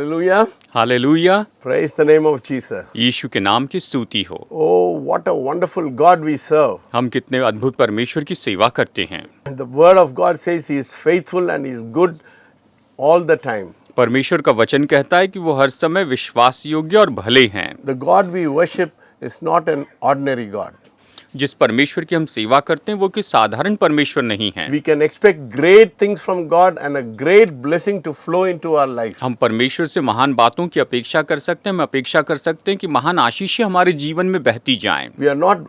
Hallelujah. Hallelujah. Praise the name of Jesus. यीशु के नाम की स्तुति हो। Oh, what a wonderful God we serve. हम कितने अद्भुत परमेश्वर की सेवा करते हैं। And the word of God says he is faithful and he is good all the time. परमेश्वर का वचन कहता है कि वो हर समय विश्वास योग्य और भले हैं। The God we worship is not an ordinary God. जिस परमेश्वर की हम सेवा करते हैं वो कोई साधारण परमेश्वर नहीं है। We can expect great things from God and a great blessing to flow into our life. हम परमेश्वर से महान बातों की अपेक्षा कर सकते हैं। हम अपेक्षा कर सकते हैं कि महान आशीषें हमारे जीवन में बहती जाएं। We are not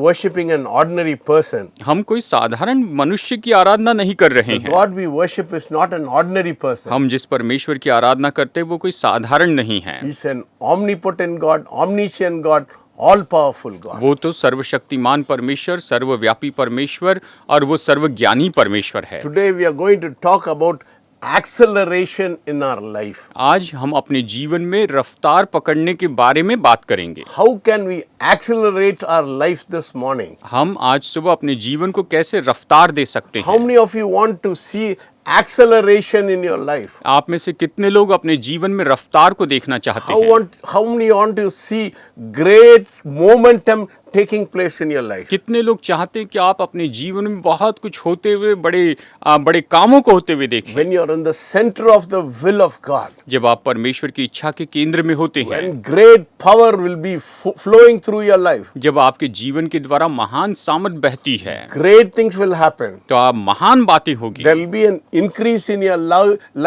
worshipping an ordinary person. हम कोई साधारण मनुष्य की आराधना नहीं कर रहे The हैं। God we worship is not an ordinary person. हम जिस परमेश्वर की आराधना करते हैं वो कोई साधारण नहीं है। He's an omnipotent God, omniscient God, all powerful God. वो तो सर्वशक्तिमान परमेश्वर, सर्वव्यापी परमेश्वर और वो सर्वज्ञानी परमेश्वर है। Today we are going to talk about acceleration in our life. आज हम अपने जीवन में रफ्तार पकड़ने के बारे में बात करेंगे। How can we accelerate our life this morning? हम आज सुबह अपने जीवन को कैसे रफ्तार दे सकते How हैं। many of you want to see acceleration in your life? आप में से कितने लोग अपने जीवन में रफ्तार को देखना चाहते हैं। How many want to see great momentum taking place in your life? कितने लोग चाहते हैं कि आप अपने जीवन में बहुत कुछ होते हुए बड़े कामों को होते हुए देखें। When you are in the center of the will of God, जब आप परमेश्वर की इच्छा के केंद्र में होते हैं, when great power will be flowing through your life, जब आपके जीवन के द्वारा महान सामर्थ बहती है, great things will happen. तो आप महान बातें होगी। There will be an increase in your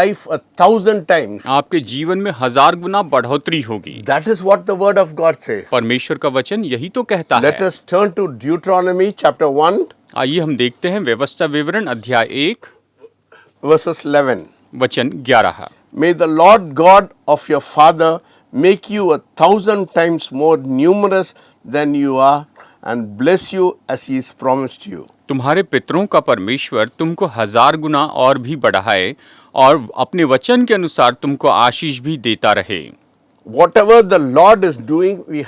life 1,000 times. आपके जीवन में 1000 गुना बढ़ोतरी होगी। That is what the word of God says. परमेश्वर का वचन यही तो कहता Let है। us turn to Deuteronomy chapter 1 आइए हम देखते हैं व्यवस्था विवरण अध्याय 1 verses 11. वचन 11। May the Lord God of your father make you 1,000 times more numerous than you are and bless you as he has promised you. तुम्हारे पितरों का परमेश्वर तुमको 1000 गुना और भी बढ़ाए और अपने वचन के अनुसार तुमको आशीष भी देता रहे। Whatever the Lord is doing, he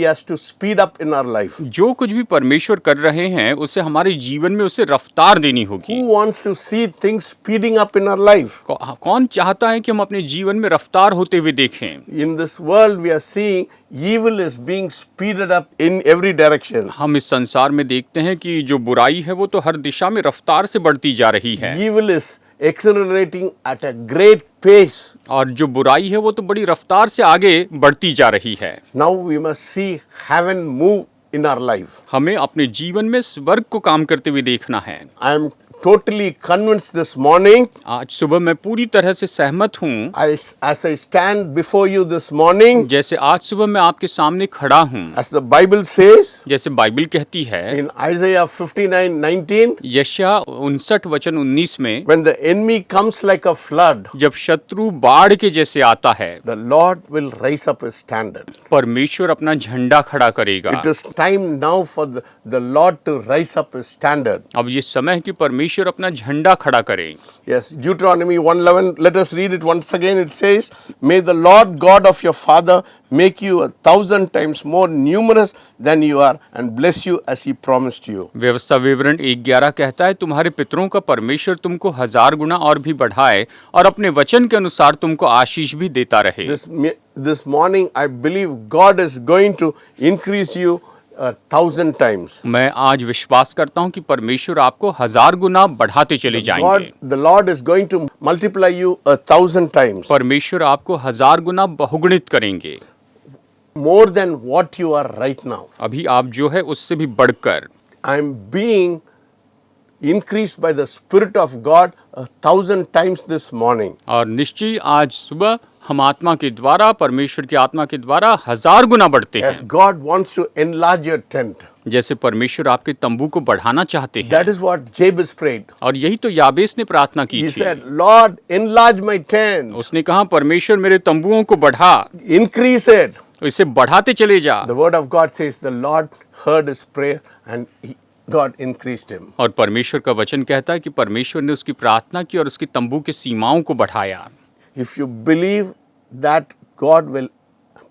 has to speed up in our life. जो कुछ भी परमेश्वर कर रहे हैं उसे हमारे जीवन में उसे रफ्तार देनी होगी। Who wants to see things speeding up in our life? कौन चाहता है कि हम अपने जीवन में रफ्तार होते हुए देखें। In this world we are seeing evil is being speeded up in every direction. हम इस संसार में देखते हैं कि जो बुराई है वो तो हर दिशा में रफ्तार से बढ़ती जा रही है। Evil is accelerating at a great pace. और जो बुराई है वो तो बड़ी रफ्तार से आगे बढ़ती जा रही है। Now we must see heaven move in our life. हमें अपने जीवन में स्वर्ग को काम करते हुए देखना है। I am totally convinced this morning. आज सुबह मैं पूरी तरह से सहमत हूँ। As I stand before you this morning, जैसे आज सुबह मैं आपके सामने खड़ा हूँ, as the Bible says जैसे बाइबल कहती है in Isaiah 59:19, यशायाह 59 वचन 19 में, when the enemy comes like a flood, जब शत्रु बाढ़ के जैसे आता है, the Lord will raise up his standard. परमेश्वर अपना झंडा खड़ा करेगा। It is time now for the Lord to raise up his standard. अब ये समय है कि परमेश्वर अपना झंडा खड़ा करे। Yes, Deuteronomy 1:11, let us read it once again. It says, may the Lord God of your father make you 1,000 times more numerous than you are and bless you as he promised you. व्यवस्था विवरण 1:11 कहता है, तुम्हारे पितरों का परमेश्वर तुमको 1000 गुना और भी बढ़ाए और अपने वचन के अनुसार तुमको आशीष भी देता रहे। This morning I believe God is going to increase you 1,000 times. मैं आज विश्वास करता हूँ कि परमेश्वर आपको 1000 गुना बढ़ाते चले जाएंगे। The Lord is going to multiply you 1,000 times. परमेश्वर आपको 1000 गुना बहुगुणित करेंगे। More than what you are right now. अभी आप जो है उससे भी बढ़कर। I am being increased by the Spirit of God 1,000 times this morning. और निश्चय आज सुबह हम आत्मा के द्वारा, परमेश्वर की आत्मा के द्वारा 1000 गुना बढ़ते As हैं। God wants to enlarge your tent. जैसे परमेश्वर आपके तंबू को बढ़ाना चाहते हैं। That is what Jabez prayed. और यही तो याबेस ने प्रार्थना की He थी। said, Lord, enlarge my tent. उसने कहा, परमेश्वर मेरे तंबुओं को बढ़ा, Increase it. इसे बढ़ाते चले जा। The word of God says the Lord heard his prayer and God increased him. और परमेश्वर का वचन कहता है कि परमेश्वर ने उसकी प्रार्थना की और उसकी तंबू के सीमाओं को बढ़ाया। If you believe that, God will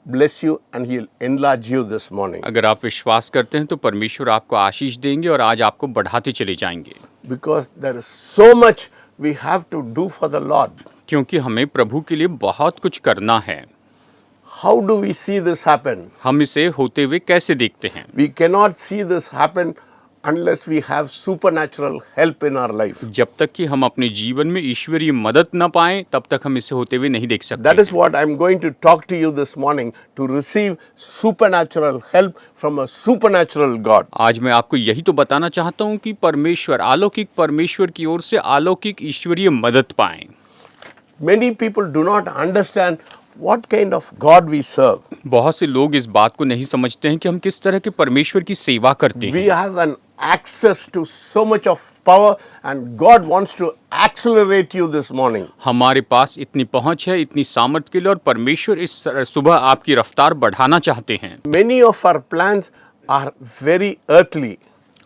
bless you and he'll enlarge you this morning. अगर आप विश्वास करते हैं तो परमेश्वर आपको आशीष देंगे और आज आपको बढ़ाते चले जाएंगे। Because there is so much we have to do for the Lord. क्योंकि हमें प्रभु के लिए बहुत कुछ करना है। How do we see this happen? हम इसे होते हुए कैसे देखते हैं? We cannot see this happen unless we have supernatural help in our life. जब तक कि हम अपने जीवन में ईश्वरीय मदद न पाएं, तब तक हम इसे होते हुए नहीं देख सकते। That is what I'm going to talk to you this morning, to receive supernatural help from a supernatural God. आज मैं आपको यही तो बताना चाहता हूं कि परमेश्वर, अलौकिक परमेश्वर की ओर से अलौकिक ईश्वरीय मदद पाएं। Many people do not understand what kind of God we serve. बहुत से लोग इस बात को नहीं समझते हैं कि हम किस तरह के परमेश्वर की सेवा करते We हैं। have an access to so much of power, and God wants to accelerate you this morning. हमारे पास इतनी पहुंच है, इतनी सामर्थ्य के लिए, और परमेश्वर इस सुबह आपकी रफ्तार बढ़ाना चाहते हैं। Many of our plans are very earthly.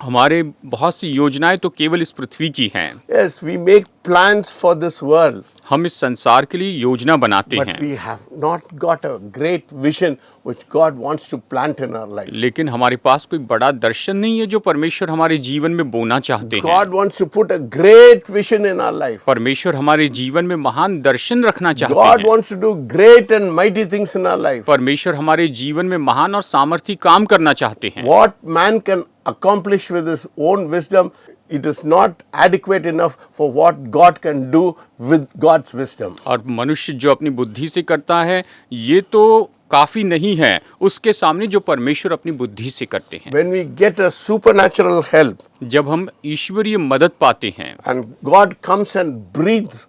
हमारे बहुत सी योजनाएं तो केवल इस पृथ्वी की हैं। Yes, we make plans for this world, हम इस संसार के लिए योजना बनाते but हैं, we have not got a great vision which God wants to plant in our life. लेकिन हमारे पास कोई बड़ा दर्शन नहीं है जो परमेश्वर हमारे जीवन में बोना चाहते हैं। God wants to put a great vision in our life. परमेश्वर हमारे जीवन में महान दर्शन रखना चाहते God हैं। wants to do great and mighty things in our life. परमेश्वर हमारे जीवन में महान और सामर्थी काम करना चाहते हैं। What man can accomplish with his own wisdom, it is not adequate enough for what God can do with God's wisdom. और मनुष्य जो अपनी बुद्धि से करता है, ये तो काफी नहीं है उसके सामने जो परमेश्वर अपनी बुद्धि से करते हैं। When we get a supernatural help जब हम ईश्वरीय मदद पाते हैं and God comes and breathes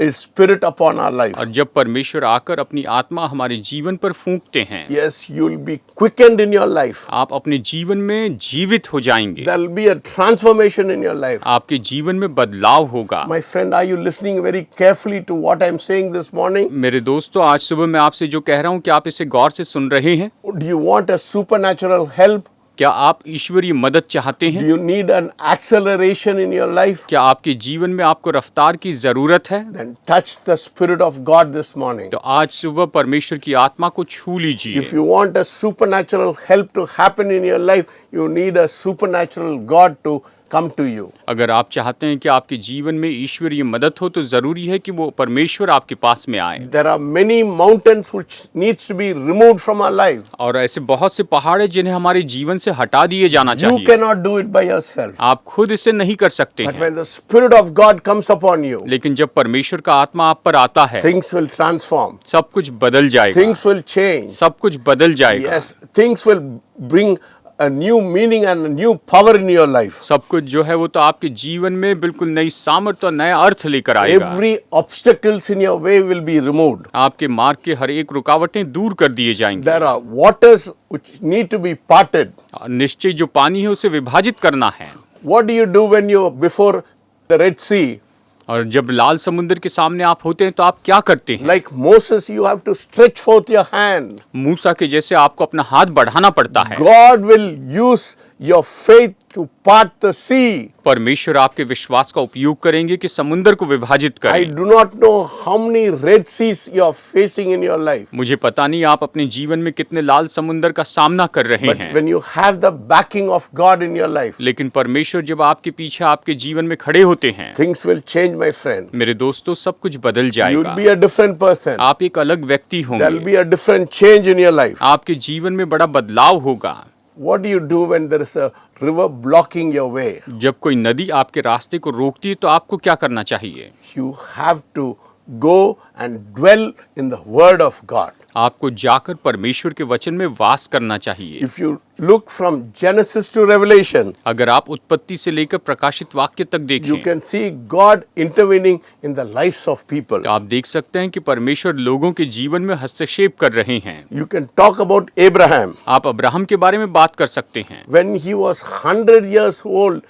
His Spirit upon our life, और जब परमेश्वर आकर अपनी आत्मा हमारे जीवन पर फूंकते हैं, yes, you will be quickened in your life. आप अपने जीवन में जीवित हो जाएंगे। There will be a transformation in your life. आपके जीवन में बदलाव होगा। My friend, are you listening very carefully to what I'm saying this morning? मेरे दोस्तों, आज सुबह मैं आपसे जो कह रहा हूँ, क्या आप इसे गौर से सुन रहे हैं? Do you want a supernatural help? क्या आप ईश्वरीय मदद चाहते Do हैं? you need an acceleration in your life? क्या आपके जीवन में आपको रफ्तार की जरूरत है? Then touch the Spirit of God this morning. तो आज सुबह परमेश्वर की आत्मा को छू लीजिए। If you want a supernatural help to happen in your life, you need a supernatural God to come to you. अगर आप चाहते हैं कि आपके जीवन में ईश्वरीय मदद हो, तो जरूरी है कि वो परमेश्वर आपके पास में आए। There are many mountains which needs to be removed from our life. और ऐसे बहुत से पहाड़ हैं जिन्हें हमारे जीवन से हटा दिए जाना You चाहिए। cannot do it by yourself. आप खुद इसे नहीं कर सकते But हैं, when the Spirit of God comes upon you, लेकिन जब परमेश्वर का आत्मा आप पर आता है, things will transform. सब कुछ बदल जाएगा। Things will change. सब कुछ बदल जाएगा। Yes, things will bring a new meaning and a new power in your life. सब कुछ जो है वो तो आपके जीवन में बिल्कुल नई सामर्थ्य और नया अर्थ लेकर आएगा। Every obstacles in your way will be removed. आपके मार्ग के हर एक रुकावटें दूर कर दिए जाएंगे। There are waters which need to be parted. और निश्चय जो पानी है उसे विभाजित करना है। What do you do when you before the Red Sea? और जब लाल समुद्र के सामने आप होते हैं तो आप क्या करते हैं? Like Moses, you have to stretch forth your hand. मूसा के जैसे आपको अपना हाथ बढ़ाना पड़ता है। God will use your faith to part the sea. परमेश्वर आपके विश्वास का उपयोग करेंगे कि समुद्र को विभाजित I करें। do not know how many Red Seas you are facing in your life. मुझे पता नहीं आप अपने जीवन में कितने लाल समुद्र का सामना कर रहे But हैं, when you have the backing of God in your life, लेकिन परमेश्वर जब आपके पीछे आपके जीवन में खड़े होते हैं, things will change, my friend. मेरे दोस्तों, सब कुछ बदल You'll जाएगा। be a different person. आप एक अलग व्यक्ति There will होंगे। be a different change in your life. आपके जीवन में बड़ा बदलाव होगा। What do you do when there is a river blocking your way? जब कोई नदी आपके रास्ते को रोकती है तो आपको क्या करना चाहिए? You have to go and dwell in the Word of God. आपको जाकर परमेश्वर के वचन में वास करना चाहिए। If you look from Genesis to Revelation, अगर आप उत्पत्ति से लेकर प्रकाशित वाक्य तक you देखें, can see God intervening in the lives of people. तो आप देख सकते हैं कि परमेश्वर लोगों के जीवन में हस्तक्षेप कर रहे हैं। You can talk about Abraham. आप अब्राहम के बारे में बात कर सकते हैं। When he was 100 years old,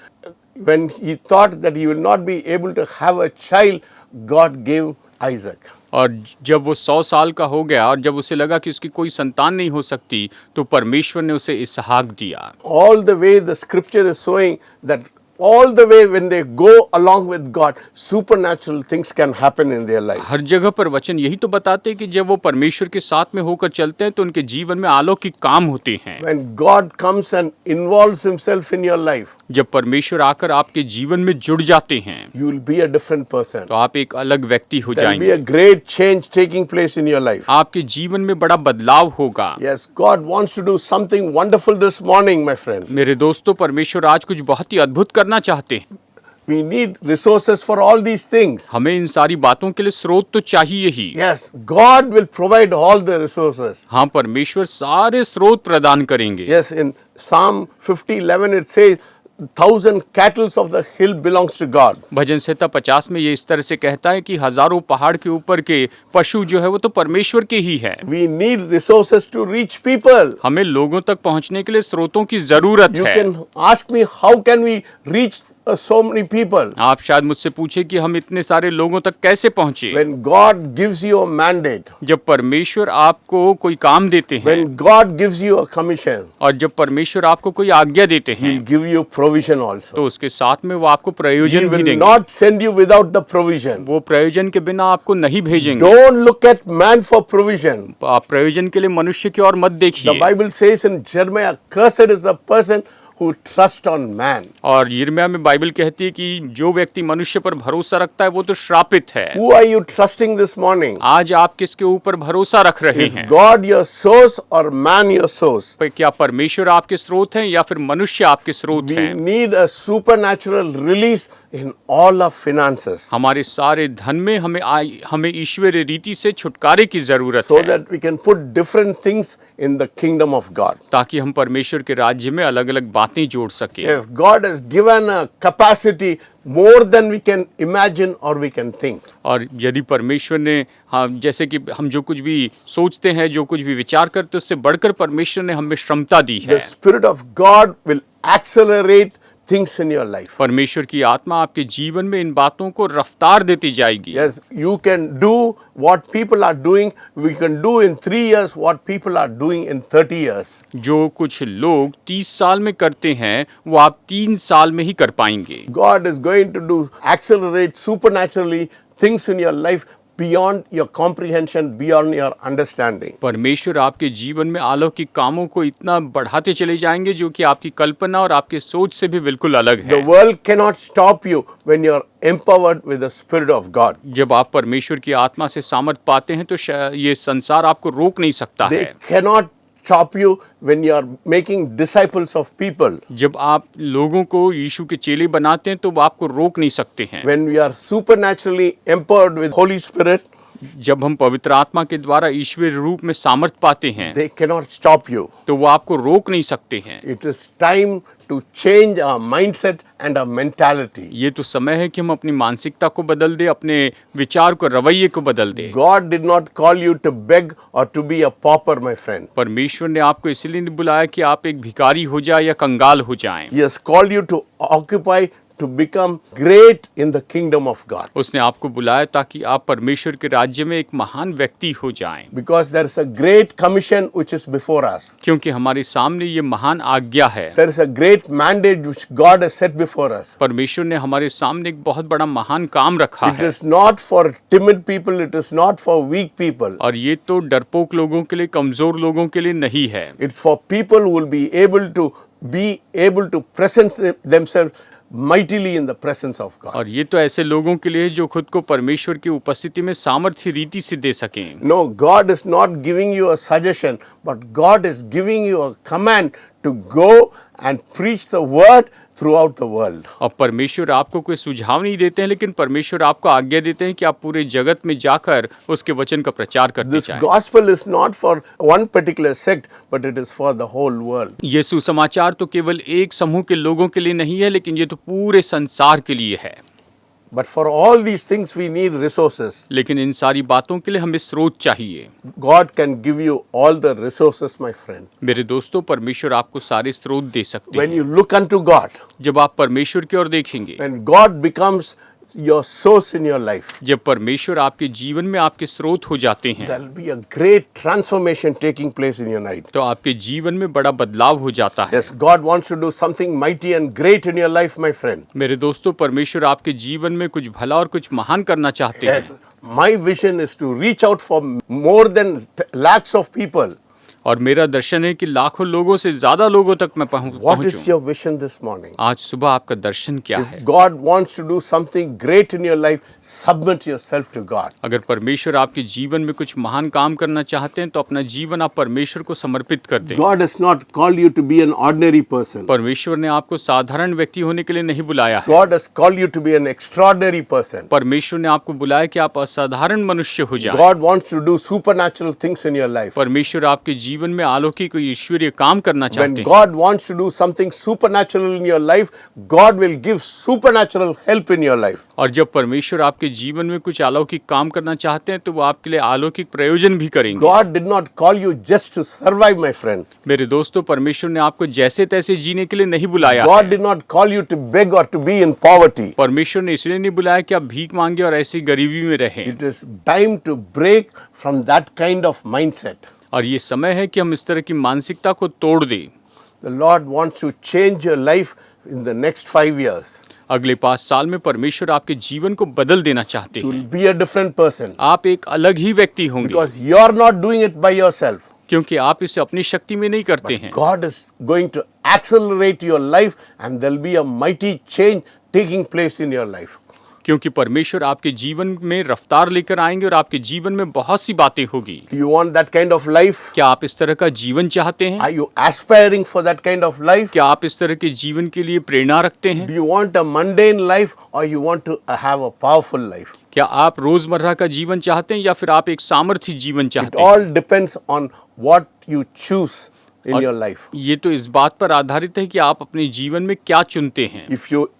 when he thought that he will not be able to have a child, God gave Isaac. और जब वो 100 साल का हो गया और जब उसे लगा कि उसकी कोई संतान नहीं हो सकती, तो परमेश्वर ने उसे इसहाक दिया। All the way the scripture is showing that all the way when they go along with God, supernatural things can happen in their life. हर जगह पर वचन यही तो बताते हैं कि जब वो परमेश्वर के साथ में होकर चलते हैं तो उनके जीवन में अलौकिक काम होते हैं। When God comes and involves himself in your life, जब परमेश्वर आकर आपके जीवन में जुड़ जाते हैं you will be a different person. तो आप एक अलग व्यक्ति हो There will be जाएंगे। a great change taking place in your life. आपके जीवन में बड़ा बदलाव होगा। Yes, God wants to do something wonderful this morning, my friend. मेरे दोस्तों, परमेश्वर आज कुछ बहुत ही अद्भुत करना चाहते हैं। We need resources for all these things. हमें इन सारी बातों के लिए स्रोत तो चाहिए ही। Yes, God will provide all the resources. हाँ, परमेश्वर सारे स्रोत प्रदान करेंगे। Yes, in Psalm 50:11 it says, 1,000 cattle of the hill belongs to God. भजन संहिता 50 में ये इस तरह से कहता है कि हजारों पहाड़ के ऊपर के पशु जो है वो तो परमेश्वर के ही है। We need resources to reach people. हमें लोगों तक पहुंचने के लिए स्रोतों की जरूरत You है। can ask me, how can we reach so many people? आप शायद मुझसे पूछे कि हम इतने सारे लोगों तक कैसे पहुंचे। When God gives you a mandate, जब परमेश्वर आपको कोई काम देते हैं when God gives you a commission, और जब परमेश्वर आपको कोई आज्ञा देते हैं He'll give you provision also. तो उसके साथ में वो आपको He प्रयोजन भी will देंगे। not send you without the provision. वो प्रयोजन के बिना आपको नहीं भेजेंगे। Don't look at man for provision. आप प्रयोजन के लिए मनुष्य की ओर मत The देखिए। Bible says in Jeremiah, cursed is the person who trusts on man. और यिर्मयाह में बाइबल कहती है कि जो व्यक्ति मनुष्य पर भरोसा रखता है वो तो श्रापित है। Who are you trusting this morning? आज आप किसके ऊपर भरोसा रख रहे Is हैं? God your source or man your source? क्या परमेश्वर आपके स्रोत हैं या फिर मनुष्य आपके स्रोत We हैं? need a supernatural release in all our finances हमारे सारे धन में हमें ईश्वरीय रीति से छुटकारे की जरूरत so है that we can put different things in the kingdom of God. ताकि हम परमेश्वर के राज्य में अलग अलग बातें जोड़ सके। If God has given a capacity more than we can imagine or we can think. और यदि परमेश्वर ने जैसे कि हम जो कुछ भी सोचते हैं, जो कुछ भी विचार करते हैं, उससे बढ़कर परमेश्वर ने हमें क्षमता दी है। The Spirit of God will accelerate things in your life. परमेश्वर की आत्मा आपके जीवन में इन बातों को रफ्तार देती जाएगी। Yes, you can do what people are doing. We can do in 3 years what people are doing in 30 years. जो कुछ लोग 30 साल में करते हैं वो आप 3 साल में ही कर पाएंगे। God is going to do accelerate supernaturally things in your life beyond your comprehension, beyond your understanding. परमेश्वर आपके जीवन में अलौकिक कामों को इतना बढ़ाते चले जाएंगे जो कि आपकी कल्पना और आपके सोच से भी बिल्कुल अलग The है। world cannot stop you when you're empowered with the Spirit of God. जब आप परमेश्वर की आत्मा से सामर्थ पाते हैं तो ये संसार आपको रोक नहीं सकता They है। cannot stop you when you're making disciples of people. जब आप लोगों को यीशु के चेले बनाते हैं तो वो आपको रोक नहीं सकते हैं। When we are supernaturally empowered with Holy Spirit, जब हम पवित्र आत्मा के द्वारा ईश्वरीय रूप में सामर्थ पाते हैं they cannot stop you. तो वो आपको रोक नहीं सकते हैं। It is time to change our mindset and our mentality. ये तो समय है कि हम अपनी मानसिकता को बदल दें, अपने विचार को, रवैये को बदल दें। God did not call you to beg or to be a pauper, my friend. परमेश्वर ने आपको इसलिए नहीं बुलाया कि आप एक भिखारी हो जाए या कंगाल हो जाएं। He has called you to occupy, to become great in the kingdom of God. उसने आपको बुलाया ताकि आप परमेश्वर के राज्य में एक महान व्यक्ति हो जाएं। Because there is a great commission which is before us. क्योंकि हमारे सामने ये महान आज्ञा है। There is a great mandate which God has set before us. परमेश्वर ने हमारे सामने एक बहुत बड़ा महान काम रखा It है। is not for timid people, it is not for weak people. और ये तो डरपोक लोगों के लिए, कमजोर लोगों के लिए नहीं है। It's for people who will be able to present themselves mightily in the presence of God. और ये तो ऐसे लोगों के लिए जो खुद को परमेश्वर की उपस्थिति में सामर्थ्य रीति से दे सकें। No, God is not giving you a suggestion, but God is giving you a command to go and preach the word throughout the world. और परमेश्वर आपको कोई सुझाव नहीं देते हैं, लेकिन परमेश्वर आपको आज्ञा देते हैं कि आप पूरे जगत में जाकर उसके वचन का प्रचार करते This जाएं। gospel is not for one particular sect, but it is for the whole world. ये सुसमाचार तो केवल एक समूह के लोगों के लिए नहीं है, लेकिन ये तो पूरे संसार के लिए है। But for all these things we need resources. लेकिन इन सारी बातों के लिए हमें स्रोत चाहिए। God can give you all the resources, my friend. मेरे दोस्तों, परमेश्वर आपको सारे स्रोत दे सकते When हैं। you look unto God, जब आप परमेश्वर की ओर देखेंगे, when God becomes your source in your life, जब परमेश्वर आपके जीवन में आपके स्रोत हो जाते हैं, there'll be a great transformation taking place in your life. तो आपके जीवन में बड़ा बदलाव हो जाता है। Yes, God wants to do something mighty and great in your life, my friend. मेरे दोस्तों, परमेश्वर आपके जीवन में कुछ भला और कुछ महान करना चाहते हैं। Yes, my vision is to reach out for more than lakhs of people. और मेरा दर्शन है कि लाखों लोगों से ज्यादा लोगों तक मैं What is पहुंचूं। your vision this morning? आज सुबह आपका दर्शन क्या If है? God wants to do something great in your life, submit yourself to God. अगर परमेश्वर आपके जीवन में कुछ महान काम करना चाहते हैं तो अपना जीवन आप परमेश्वर को समर्पित कर दें। God has not called you to be an ordinary person. परमेश्वर ने आपको साधारण व्यक्ति होने के लिए नहीं बुलाया है। God has called you to be an extraordinary person. परमेश्वर ने आपको बुलाया कि आप असाधारण मनुष्य हो जाएं। God wants to do supernatural things in your life. परमेश्वर आपके जीवन में अलौकिक ईश्वरीय काम करना When चाहते हैं। God wants to do something supernatural in your life, God will give supernatural help in your life. और जब परमेश्वर आपके जीवन में कुछ अलौकिक काम करना चाहते हैं तो वो आपके लिए अलौकिक प्रयोजन भी करेंगे। God did not call you just to survive, my friend. मेरे दोस्तों, परमेश्वर ने आपको जैसे तैसे जीने के लिए नहीं बुलाया God है। did not call you to beg or to be in poverty. परमेश्वर ने इसलिए नहीं बुलाया कि आप भीख मांगे और ऐसी गरीबी में रहें। It is time to break from that kind of mindset. और ये समय है कि हम इस तरह की मानसिकता को तोड़ दें। The Lord wants to change your life in the next 5 years. अगले 5 साल में परमेश्वर आपके जीवन को बदल देना चाहते You हैं। will be a different person आप एक अलग ही व्यक्ति होंगे, because you are not doing it by yourself. क्योंकि आप इसे अपनी शक्ति में नहीं करते हैं। God is going to accelerate your life and there will be a mighty change taking place in your life. क्योंकि परमेश्वर आपके जीवन में रफ्तार लेकर आएंगे और आपके जीवन में बहुत सी बातें होगी। Do you want that kind of life? क्या आप इस तरह का जीवन चाहते हैं? Are you aspiring for that kind of life? क्या आप इस तरह के जीवन के लिए प्रेरणा रखते हैं? Do you want a mundane life or you want to have a powerful life? क्या आप रोजमर्रा का जीवन चाहते हैं या फिर आप एक सामर्थ्य जीवन It चाहते हैं? all depends on what you choose in और your life. ये तो इस बात पर आधारित है कि आप अपने जीवन में क्या चुनते हैं। If you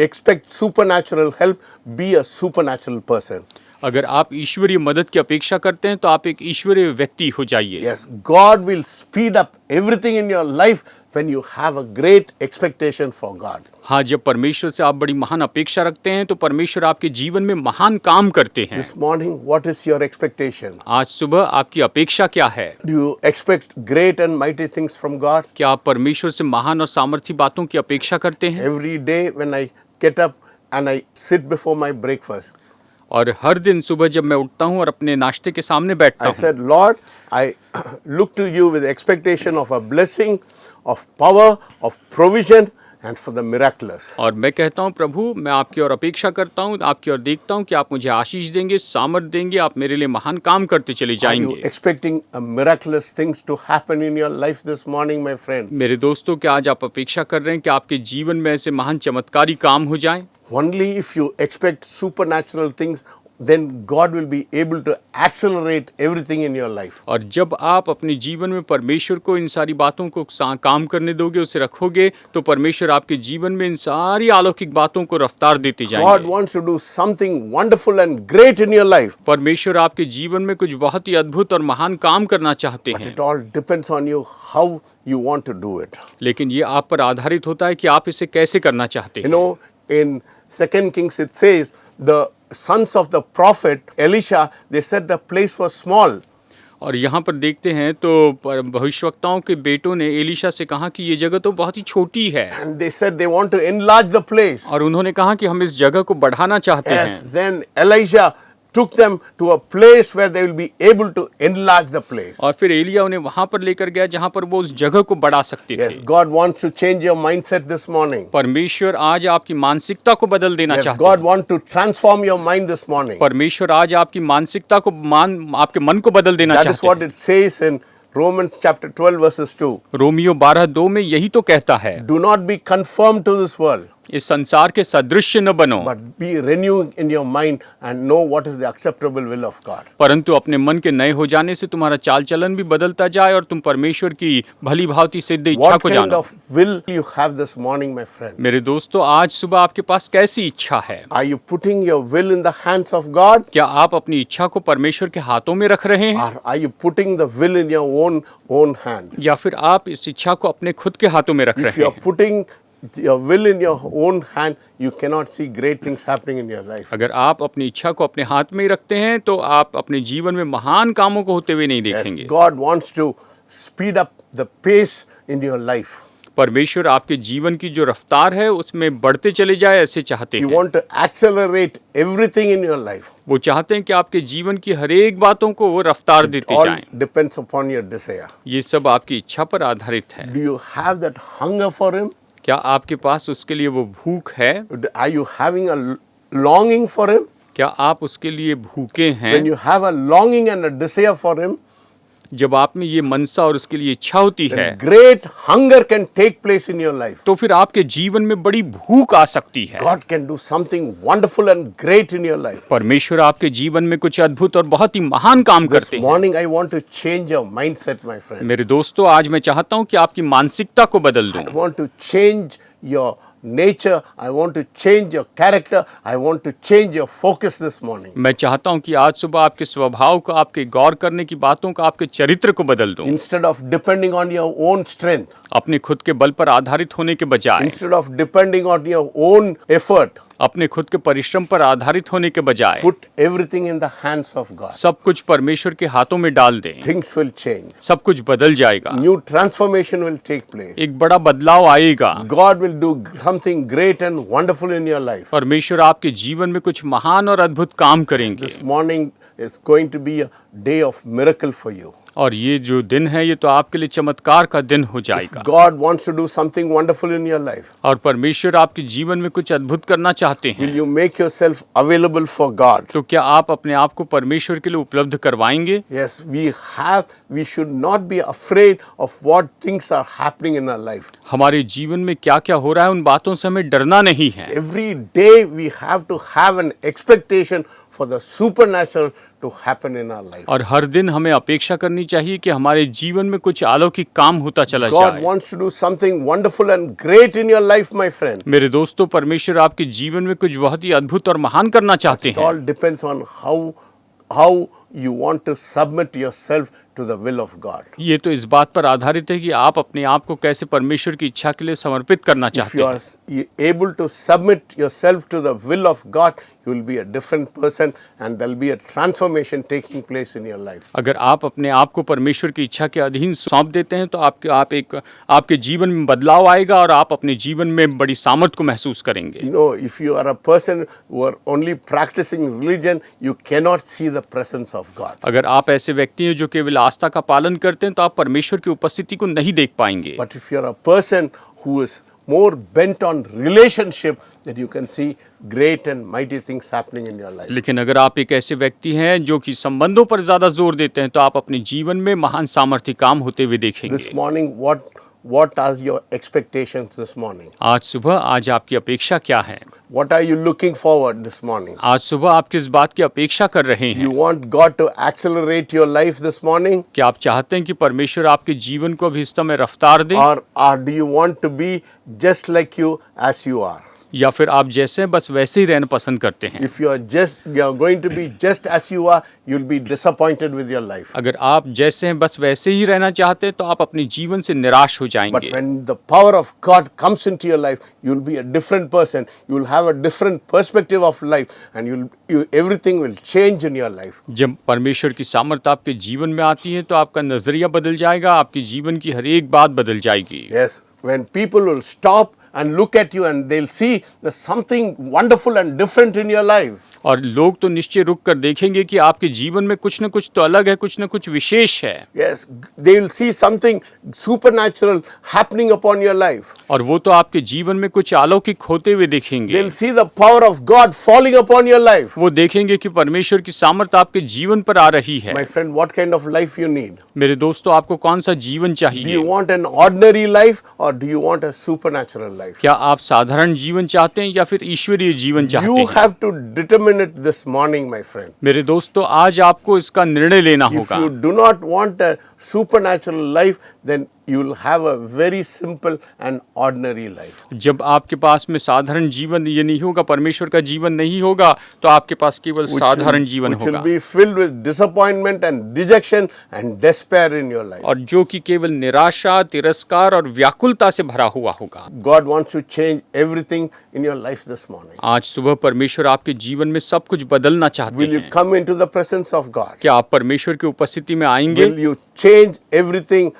expect supernatural help, be a supernatural person. अगर आप ईश्वरीय मदद की अपेक्षा करते हैं तो आप एक ईश्वरीय व्यक्ति हो जाइए। Yes, God will speed up everything in your life when you have a great expectation for God. हाँ, जब परमेश्वर से आप बड़ी महान अपेक्षा रखते हैं तो परमेश्वर आपके जीवन में महान काम करते हैं। This morning, what is your expectation? आज सुबह आपकी अपेक्षा क्या है? Do you expect great and mighty things from God? क्या आप परमेश्वर से महान और सामर्थी बातों की अपेक्षा करते हैं? Every day when I get up and I sit before my breakfast, और हर दिन सुबह जब मैं उठता हूँ और अपने नाश्ते के सामने बैठता I हूँ, said, Lord, I look to you with expectation of a blessing, of power, of provision, and for the miraculous. और मैं कहता हूँ, प्रभु, मैं आपकी ओर अपेक्षा करता हूँ, आपकी ओर देखता हूँ कि आप मुझे आशीष देंगे, सामर्थ देंगे, आप मेरे लिए महान काम करते चले Are you जाएंगे। expecting a miraculous things to happen in your life this morning, my friend? मेरे दोस्तों, क्या आज आप अपेक्षा कर रहे हैं कि आपके जीवन में ऐसे महान चमत्कारी काम हो जाएं? Only if you expect supernatural things, then God will be able to accelerate everything in your life. और जब आप अपने जीवन में परमेश्वर को इन सारी बातों को काम करने दोगे, उसे रखोगे, तो परमेश्वर आपके जीवन में इन सारी अलौकिक बातों को रफ्तार देते God जाएंगे। wants to do something wonderful and great in your life. परमेश्वर आपके जीवन में कुछ बहुत ही अद्भुत और महान काम करना चाहते But हैं, it all depends on you how you want to do it. लेकिन ये आप पर आधारित होता है कि आप इसे कैसे करना चाहते You हैं। know, in 2 Kings it says the sons of the prophet Elisha, they said the place was small. और यहाँ पर देखते हैं तो भविष्यवक्ताओं के बेटों ने एलीशा से कहा कि ये जगह तो बहुत ही छोटी है, And they said they want to enlarge the place. और उन्होंने कहा कि हम इस जगह को बढ़ाना चाहते Yes, हैं। then Elijah took them to a place where they will be able to enlarge the place. और फिर एलिया उन्हें वहां पर लेकर गया जहां पर वो उस जगह को बढ़ा सकते थे। Yes, God wants to change your mindset this morning. परमेश्वर आज आपकी मानसिकता को बदल देना Yes, चाहते God हैं। wants to transform your mind this morning. परमेश्वर आज आपकी मानसिकता को आपके मन को बदल देना That is चाहते what हैं। it says in Romans chapter 12 verses 2. Romeo 12:2 में यही तो कहता है, Do not be conformed to this world, इस संसार के सदृश्य न बनो, but be renewed in your mind and know what is the acceptable will of God. परंतु अपने मन के नए हो जाने से तुम्हारा चाल चलन भी बदलता जाए और तुम परमेश्वर की भली भांति सिद्ध इच्छा What को kind जानो। of will you have this morning, my friend? मेरे दोस्तों, आज सुबह आपके पास कैसी इच्छा है? Are you putting your will in the hands of God, क्या आप अपनी इच्छा को परमेश्वर के हाथों में रख रहे हैं, or are you putting the will in your own hand? या फिर आप इस इच्छा को अपने खुद के हाथों में रख If रहे you are हैं? putting your will in your own hand, you cannot see great things happening in your life. अगर आप अपनी इच्छा को अपने हाथ में ही रखते हैं तो आप अपने जीवन में महान कामों को होते हुए नहीं Yes, देखेंगे। God wants to speed up the pace in your life. परमेश्वर आपके जीवन की जो रफ्तार है उसमें बढ़ते चले जाए ऐसे चाहते You हैं। want to accelerate everything in your life. वो चाहते हैं कि आपके जीवन की हर एक बातों को वो रफ्तार देते All जाएं। depends upon your desire. ये सब आपकी इच्छा पर आधारित है। Do you have that hunger for Him? क्या आपके पास उसके लिए वो भूख है? Are you having a longing for Him? क्या आप उसके लिए भूखे हैं? When you have a longing and a desire for Him, जब आप में ये मनसा और उसके लिए इच्छा होती है then great hunger can take place in your life. तो फिर आपके जीवन में बड़ी भूख आ सकती है। God can do something wonderful and great in your life. परमेश्वर आपके जीवन में कुछ अद्भुत और बहुत ही महान काम This करते हैं। morning I want to change your mindset, my friend. मेरे दोस्तों, आज मैं चाहता हूं कि आपकी मानसिकता को बदल दूं। I want to change your nature. I want to change your character. I want to change your focus this morning. मैं चाहता हूं कि आज सुबह आपके स्वभाव को, आपके गौर करने की बातों का, आपके चरित्र को बदल दूं। Instead of depending on your own strength, अपने खुद के बल पर आधारित होने के बजाय, instead of depending on your own effort, अपने खुद के परिश्रम पर आधारित होने के बजाय put everything in the hands of God. सब कुछ परमेश्वर के हाथों में डाल दें। Things will change. सब कुछ बदल जाएगा। New transformation will take place. एक बड़ा बदलाव आएगा। God will do something great and wonderful in your life. परमेश्वर आपके जीवन में कुछ महान और अद्भुत काम करेंगे। This morning is going to be a day of miracle for you. और ये जो दिन है ये तो आपके लिए चमत्कार का दिन हो If जाएगा। God wants to do something wonderful in your life, और परमेश्वर आपके जीवन में कुछ अद्भुत करना चाहते will हैं you make yourself available for God? तो क्या आप अपने आप को परमेश्वर के लिए उपलब्ध करवाएंगे? Yes, we should not be afraid of what things are happening in our life. हमारे जीवन में क्या क्या हो रहा है उन बातों से हमें डरना नहीं है। Every day we have to have an expectation for the supernatural to happen in our life. और हर दिन हमें अपेक्षा करनी चाहिए कि हमारे जीवन में कुछ अलौकिक काम होता चला God जाए। wants to do something wonderful and great in your life, my friend. मेरे दोस्तों, परमेश्वर आपके जीवन में कुछ बहुत ही अद्भुत और महान करना चाहते It हैं। all depends on how you want to submit yourself to the will of God. ये तो इस बात पर आधारित है कि आप अपने आप को कैसे परमेश्वर की इच्छा के लिए समर्पित करना If चाहते you हैं। are able to submit yourself to the will of God, you will be a different person and there will be a transformation taking place in your life. अगर आप अपने आप को परमेश्वर की इच्छा के अधीन सौंप देते हैं तो आपके जीवन में बदलाव आएगा और आप अपने जीवन में बड़ी सामर्थ को महसूस करेंगे। You know, if you are a person who are only practicing religion, you cannot see the presence of God. अगर आप ऐसे व्यक्ति हैं जो केवल आस्था का पालन करते हैं तो आप परमेश्वर की उपस्थिति को नहीं देख पाएंगे। But if you are a person who is more bent on relationship, that you can see great and mighty things happening in your life. लेकिन अगर आप एक ऐसे व्यक्ति हैं जो कि संबंधों पर ज्यादा जोर देते हैं तो आप अपने जीवन में महान सामर्थ्य काम होते हुए This देखेंगे। morning, what are your expectations this morning? आज सुबह आज आपकी अपेक्षा क्या है? What are you looking forward this morning? आज सुबह आप किस बात की अपेक्षा कर रहे हैं? You want God to accelerate your life this morning? क्या आप चाहते हैं कि परमेश्वर आपके जीवन को अभी इस समय रफ्तार दे, Or do you want to be just like you as you are? या फिर आप जैसे हैं बस वैसे ही रहना पसंद करते हैं? If you are going to be just as you are, you'll be disappointed with your life. अगर आप जैसे हैं बस वैसे ही रहना चाहते हैं तो आप अपने जीवन से निराश हो But जाएंगे। when the power of God comes into your life, you'll be a different person. You will have a different perspective of life, and everything will change in your life. जब परमेश्वर की सामर्थ आपके जीवन में आती है तो आपका नजरिया बदल जाएगा, आपके जीवन की हर एक बात बदल जाएगी। Yes, when people will stop and look at you and they'll see there's something wonderful and different in your life. और लोग तो निश्चय रुक कर देखेंगे कि आपके जीवन में कुछ न कुछ तो अलग है, कुछ न कुछ विशेष है। Yes, they will see something supernatural happening upon your life. और वो तो आपके जीवन में कुछ अलौकिक होते हुए देखेंगे। They'll see the power of God falling upon your life. वो देखेंगे कि परमेश्वर की सामर्थ आपके जीवन पर आ रही है। My friend, what kind of life you need? मेरे दोस्तों, आपको कौन सा जीवन Do चाहिए? you want an ordinary life or do you want a supernatural life? क्या आप साधारण जीवन चाहते हैं या फिर ईश्वरीय जीवन चाहते You हैं? have to determine it this morning, my friend. मेरे दोस्तों, आज आपको इसका निर्णय लेना If होगा। you do not want a supernatural life, then you will have a very simple and ordinary life. जब आपके पास में साधारण जीवन ये नहीं होगा, परमेश्वर का जीवन नहीं होगा, तो आपके पास केवल साधारण जीवन Which will होगा be filled with disappointment and dejection and despair in your life. और जो कि केवल निराशा, तिरस्कार और व्याकुलता से भरा हुआ होगा। God wants to change everything in your life this morning. आज सुबह परमेश्वर आपके जीवन में सब कुछ बदलना चाहते Will you हैं। come into the presence of God? क्या आप परमेश्वर की उपस्थिति में आएंगे Will you change everything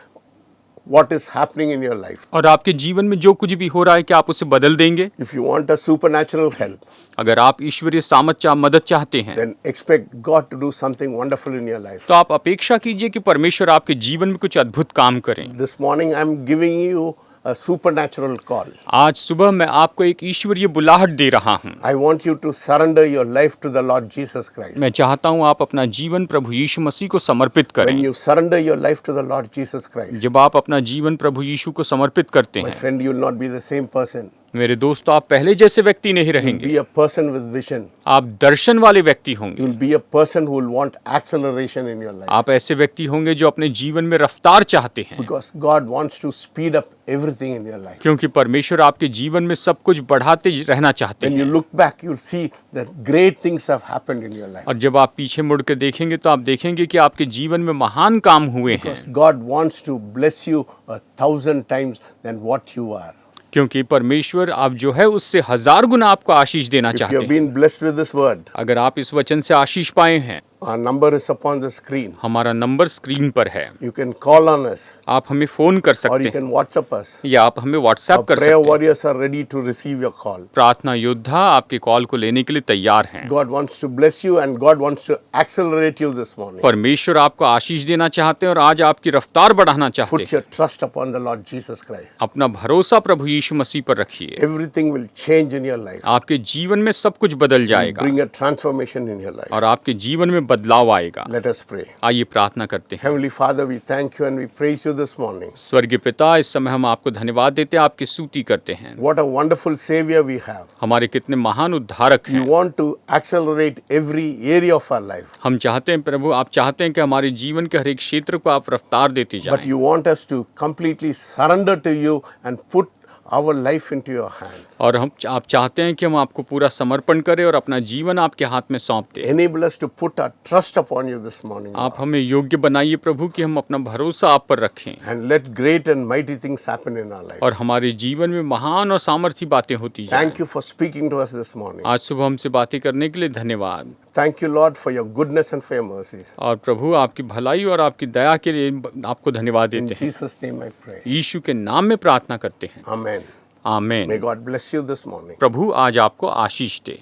what is happening in your life? और आपके जीवन में जो कुछ भी हो रहा है क्या आप उसे बदल देंगे? If you want a supernatural help, अगर आप ईश्वरीय सामर्थ्य मदद चाहते हैं then expect God to do something wonderful in your life. तो आप अपेक्षा कीजिए कि परमेश्वर आपके जीवन में कुछ अद्भुत काम करें। This morning I'm giving you a supernatural call. आज सुबह मैं आपको एक ईश्वरीय बुलाहट दे रहा हूँ। I want you to surrender your life to the Lord Jesus Christ. मैं चाहता हूँ आप अपना जीवन प्रभु यीशु मसीह को समर्पित When करें। you surrender your life to the Lord Jesus Christ, जब आप अपना जीवन प्रभु यीशु को समर्पित करते my हैं friend, you will not be the same person. मेरे दोस्तों, आप पहले जैसे व्यक्ति नहीं You will रहेंगे, be a person with vision. आप दर्शन वाले व्यक्ति You होंगे। will be a person who will want acceleration in your life. आप ऐसे व्यक्ति होंगे जो अपने जीवन में रफ्तार चाहते हैं, Because God wants to speed up everything in your life. क्योंकि परमेश्वर आपके जीवन में सब कुछ बढ़ाते रहना चाहते When you हैं। look back, you'll see that great things have happened in your life. और जब आप पीछे मुड़ के देखेंगे तो आप देखेंगे कि आपके जीवन में महान काम हुए हैं, Because God wants to bless you 1,000 times than what you are. क्योंकि परमेश्वर आप जो है उससे 1000 गुना आपको आशीष देना If you चाहते have हैं। been blessed with this word, अगर आप इस वचन से आशीष पाए हैं, our number is upon the screen. हमारा नंबर स्क्रीन पर है, You can call on us आप हमें फोन कर or सकते you हैं can WhatsApp us. या आप हमें व्हाट्सएप Our कर prayer सकते हैं। warriors are ready to receive your call. प्रार्थना योद्धा आपके कॉल को लेने के लिए तैयार हैं। God wants to bless you and God wants to accelerate you this morning. परमेश्वर आपको आशीष देना चाहते हैं और आज आपकी रफ्तार बढ़ाना चाहते Put हैं। your trust upon the Lord Jesus Christ. अपना भरोसा प्रभु यीशु मसीह पर रखिए। Everything will change in your life. आपके जीवन में सब कुछ बदल जाएगा Bring a transformation in your life. और आपके जीवन में बदलाव आएगा। Let us pray. आइए प्रार्थना करते हैं। Heavenly Father, we thank you and we praise you this morning. स्वर्गीय पिता, इस समय हम आपको धन्यवाद देते हैं, आपकी स्तुति करते हैं। What a wonderful Savior we have. हमारे कितने महान उद्धारक You हैं। want to accelerate every area of our life. हम चाहते हैं प्रभु, आप चाहते हैं कि हमारे जीवन के हर एक क्षेत्र को आप रफ्तार देते But जाएं। you want us to completely surrender to you and put our life into your hands. और आप चाहते हैं कि हम आपको पूरा समर्पण करें और अपना जीवन आपके हाथ में सौंप दें। Enable us to put our trust upon you this morning. आप Lord. हमें योग्य बनाइए प्रभु कि हम अपना भरोसा आप पर रखें And let great and mighty things happen in our life. और हमारे जीवन में महान और सामर्थी बातें होती जाएं। Thank you for speaking to us this morning. आज सुबह हमसे बातें करने के लिए धन्यवाद। Thank you, Lord, for your goodness and for your mercies. और प्रभु आपकी भलाई और आपकी दया के लिए आपको धन्यवाद In देते हैं। Jesus' name I pray. यीशु के नाम में प्रार्थना करते हैं, Amen. May आमीन। God bless you this morning. प्रभु आज आपको आशीष दे।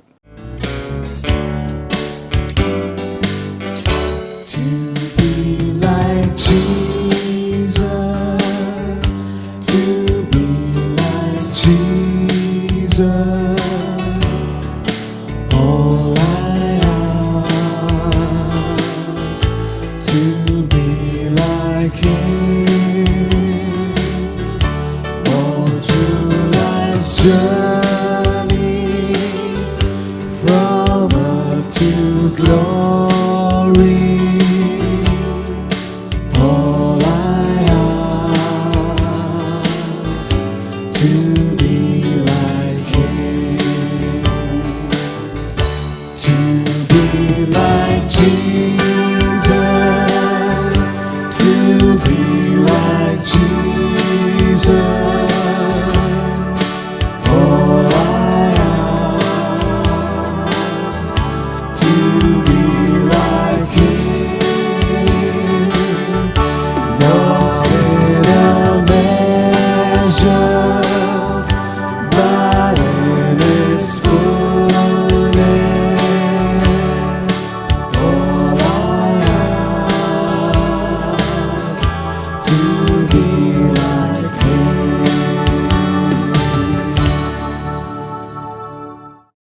To be like Jesus, to be like Jesus, all I ask, to be like Him, all through life's journey, from earth to glory. All I ask, to be like Him, to be like Jesus, to be like Jesus. All I ask, to be like Him, not in a measure, but in its fullness. All I ask, to be